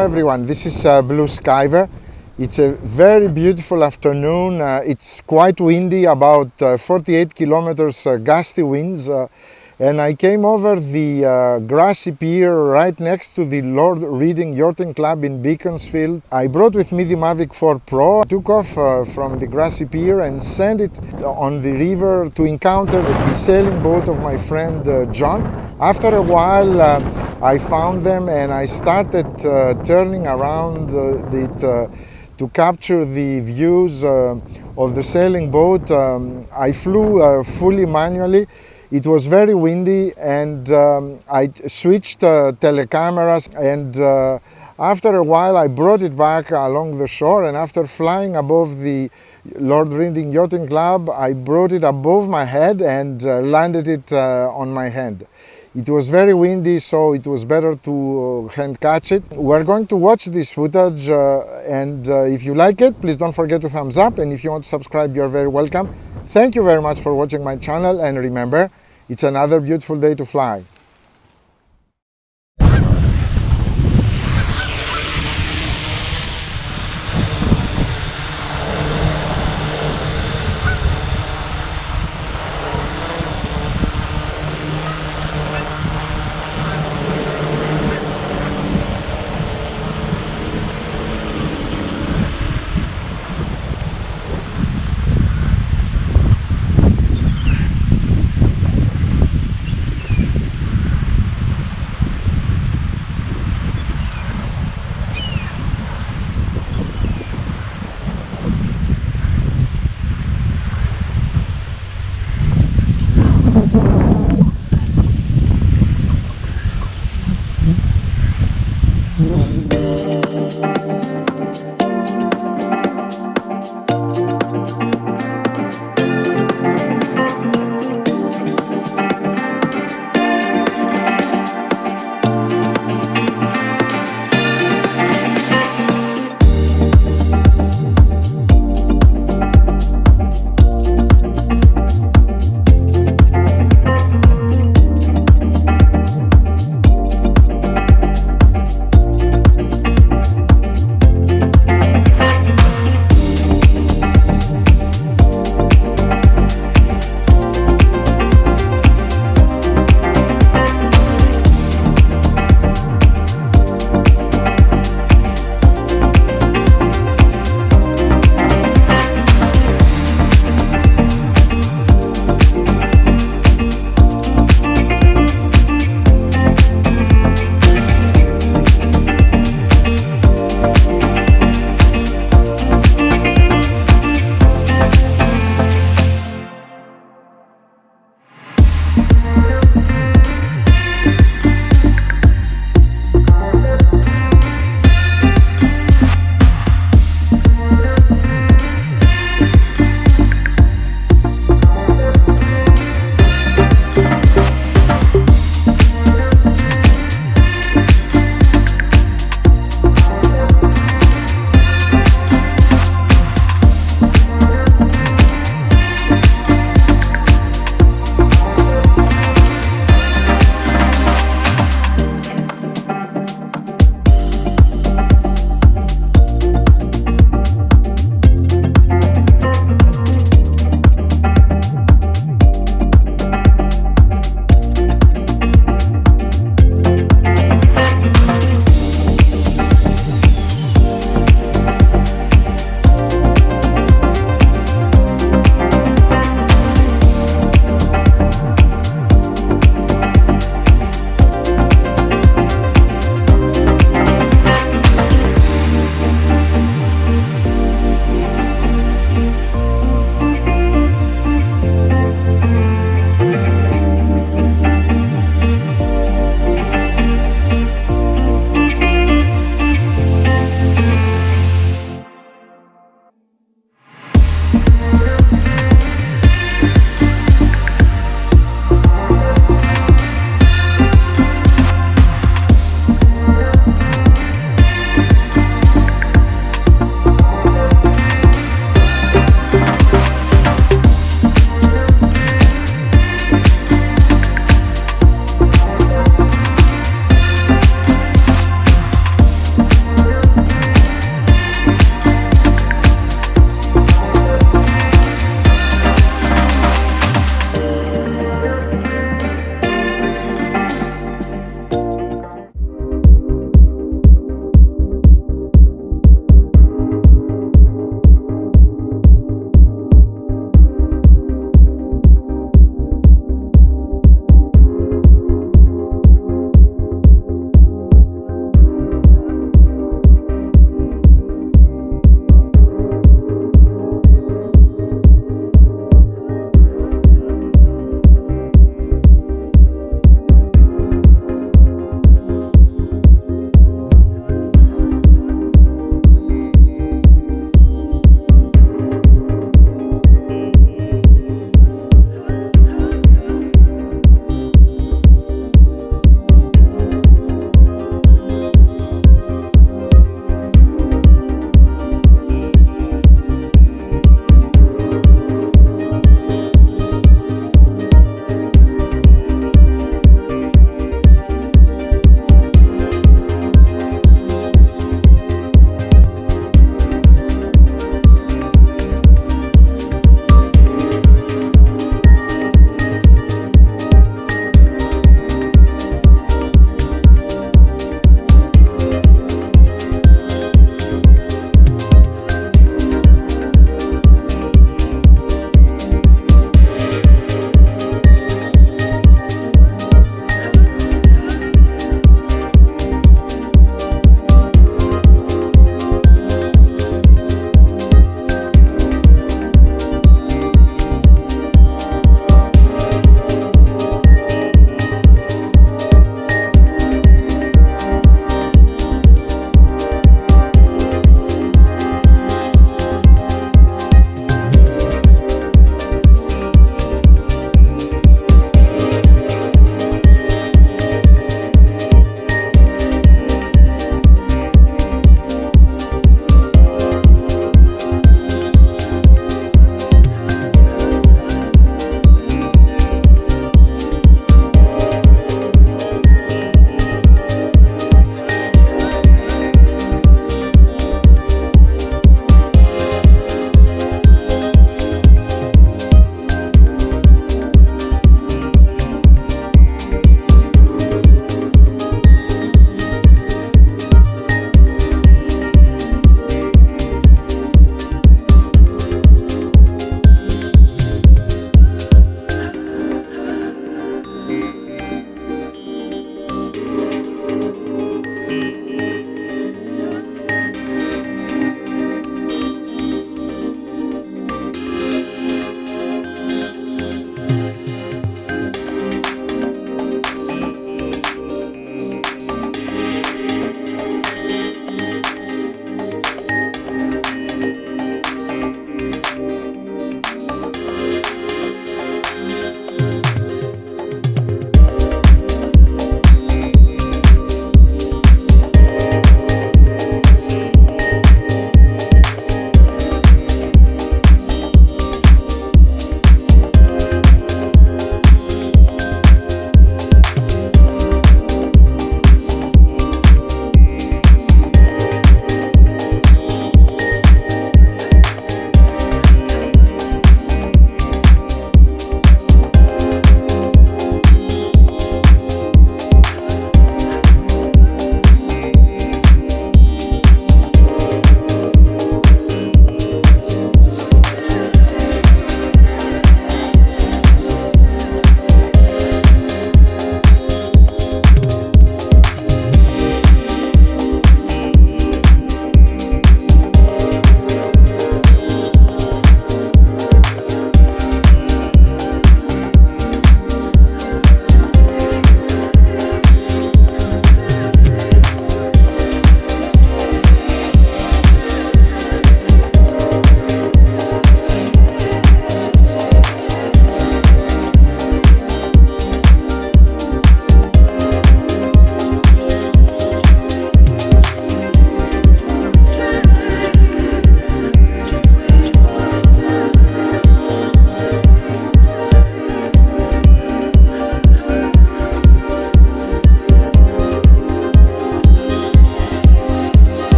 everyone, this is Blue Skyver. It's a very beautiful afternoon. It's quite windy, about 48 kilometers gusty winds. And I came over the grassy pier right next to the Lord Reading Yachting Club in Beaconsfield. I brought with me the Mavic 4 Pro, took off from the grassy pier and sent it on the river to encounter the sailing boat of my friend John. After a while I found them and I started turning around it to capture the views of the sailing boat. I flew fully manually. It was very windy and I switched telecameras, and after a while I brought it back along the shore, and after flying above the Lord Reading Yachting Club, I brought it above my head and landed it on my hand. It was very windy, so it was better to hand catch it. We're going to watch this footage and if you like it, please don't forget to thumbs up, and if you want to subscribe, you're very welcome. Thank you very much for watching my channel, and remember, it's another beautiful day to fly.